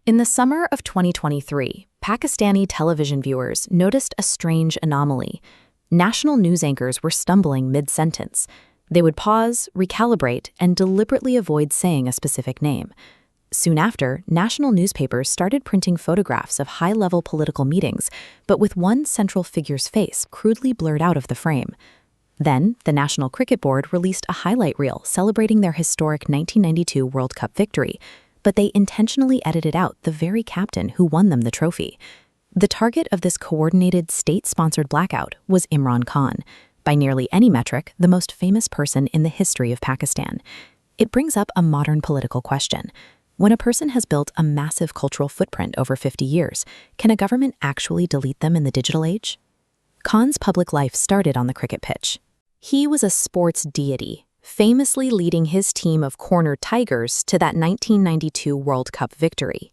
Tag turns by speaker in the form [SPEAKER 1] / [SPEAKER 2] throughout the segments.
[SPEAKER 1] In the summer of 2023, Pakistani television viewers noticed a strange anomaly. National news anchors were stumbling mid-sentence. They would pause, recalibrate, and deliberately avoid saying a specific name. Soon after, national newspapers started printing photographs of high-level political meetings, but with one central figure's face crudely blurred out of the frame. Then, the National Cricket Board released a highlight reel celebrating their historic 1992 World Cup victory, but they intentionally edited out the very captain who won them the trophy. The target of this coordinated state-sponsored blackout was Imran Khan, by nearly any metric, the most famous person in the history of Pakistan. It brings up a modern political question. When a person has built a massive cultural footprint over 50 years, can a government actually delete them in the digital age? Khan's public life started on the cricket pitch. He was a sports deity, famously leading his team of cornered tigers to that 1992 World Cup victory.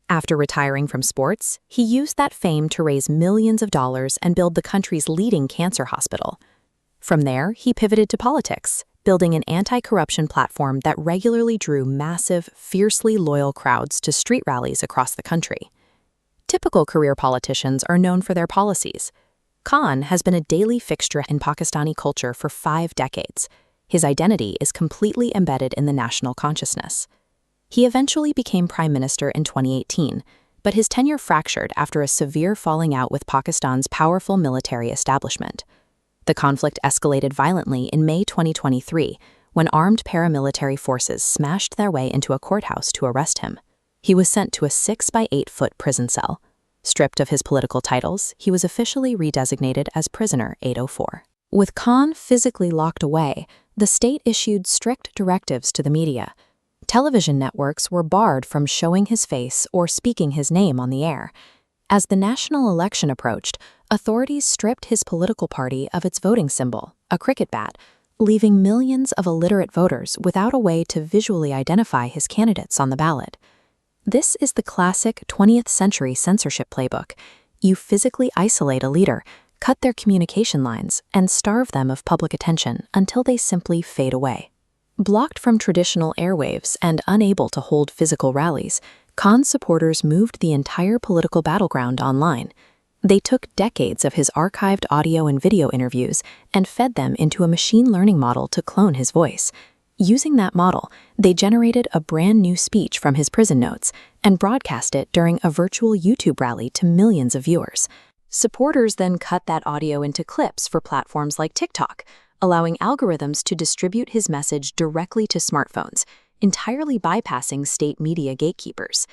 [SPEAKER 1] After retiring from sports, he used that fame to raise millions of dollars and build the country's leading cancer hospital. From there, he pivoted to politics, building an anti-corruption platform that regularly drew massive, fiercely loyal crowds to street rallies across the country. Typical career politicians are known for their policies. Khan has been a daily fixture in Pakistani culture for 5 decades. His identity is completely embedded in the national consciousness. He eventually became prime minister in 2018, but his tenure fractured after a severe falling out with Pakistan's powerful military establishment. The conflict escalated violently in May 2023, when armed paramilitary forces smashed their way into a courthouse to arrest him. He was sent to a 6-by-8-foot prison cell. Stripped of his political titles, he was officially redesignated as Prisoner 804. With Khan physically locked away, the state issued strict directives to the media. Television networks were barred from showing his face or speaking his name on the air. As the national election approached, authorities stripped his political party of its voting symbol, a cricket bat, leaving millions of illiterate voters without a way to visually identify his candidates on the ballot. This is the classic 20th century censorship playbook. You physically isolate a leader, cut their communication lines, and starve them of public attention until they simply fade away. Blocked from traditional airwaves and unable to hold physical rallies, Khan's supporters moved the entire political battleground online. They took decades of his archived audio and video interviews and fed them into a machine learning model to clone his voice. Using that model, they generated a brand new speech from his prison notes and broadcast it during a virtual YouTube rally to millions of viewers. Supporters then cut that audio into clips for platforms like TikTok, allowing algorithms to distribute his message directly to smartphones, entirely bypassing state media gatekeepers.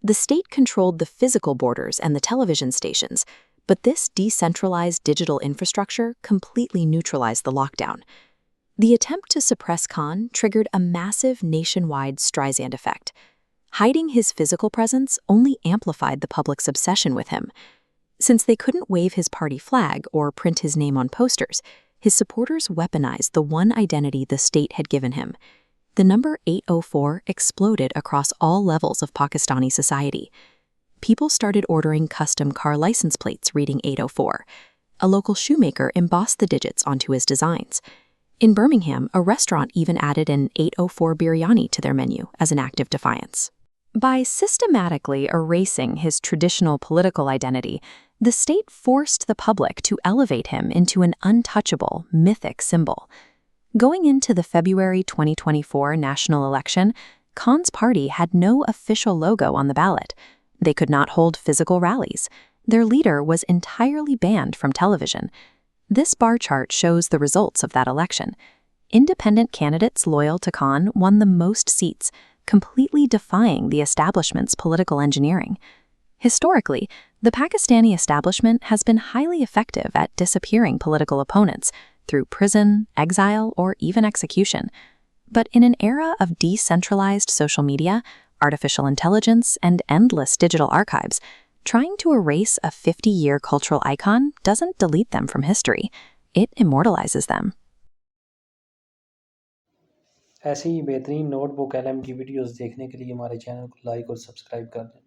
[SPEAKER 1] The state controlled the physical borders and the television stations, but this decentralized digital infrastructure completely neutralized the lockdown. The attempt to suppress Khan triggered a massive nationwide Streisand effect. Hiding his physical presence only amplified the public's obsession with him. Since they couldn't wave his party flag or print his name on posters, his supporters weaponized the one identity the state had given him. The number 804 exploded across all levels of Pakistani society. People started ordering custom car license plates reading 804. A local shoemaker embossed the digits onto his designs. In Birmingham, a restaurant even added an 804 biryani to their menu as an act of defiance. By systematically erasing his traditional political identity, the state forced the public to elevate him into an untouchable, mythic symbol. Going into the February 2024 national election, Khan's party had no official logo on the ballot. They could not hold physical rallies. Their leader was entirely banned from television. This bar chart shows the results of that election. Independent candidates loyal to Khan won the most seats, completely defying the establishment's political engineering. Historically, the Pakistani establishment has been highly effective at disappearing political opponents through prison, exile, or even execution. But in an era of decentralized social media, artificial intelligence, and endless digital archives, trying to erase a 50-year cultural icon doesn't delete them from history. It immortalizes them.
[SPEAKER 2] ऐसे ही बेहतरीन notebook LM की videos देखने के लिए हमारे channel को like और subscribe कर दें।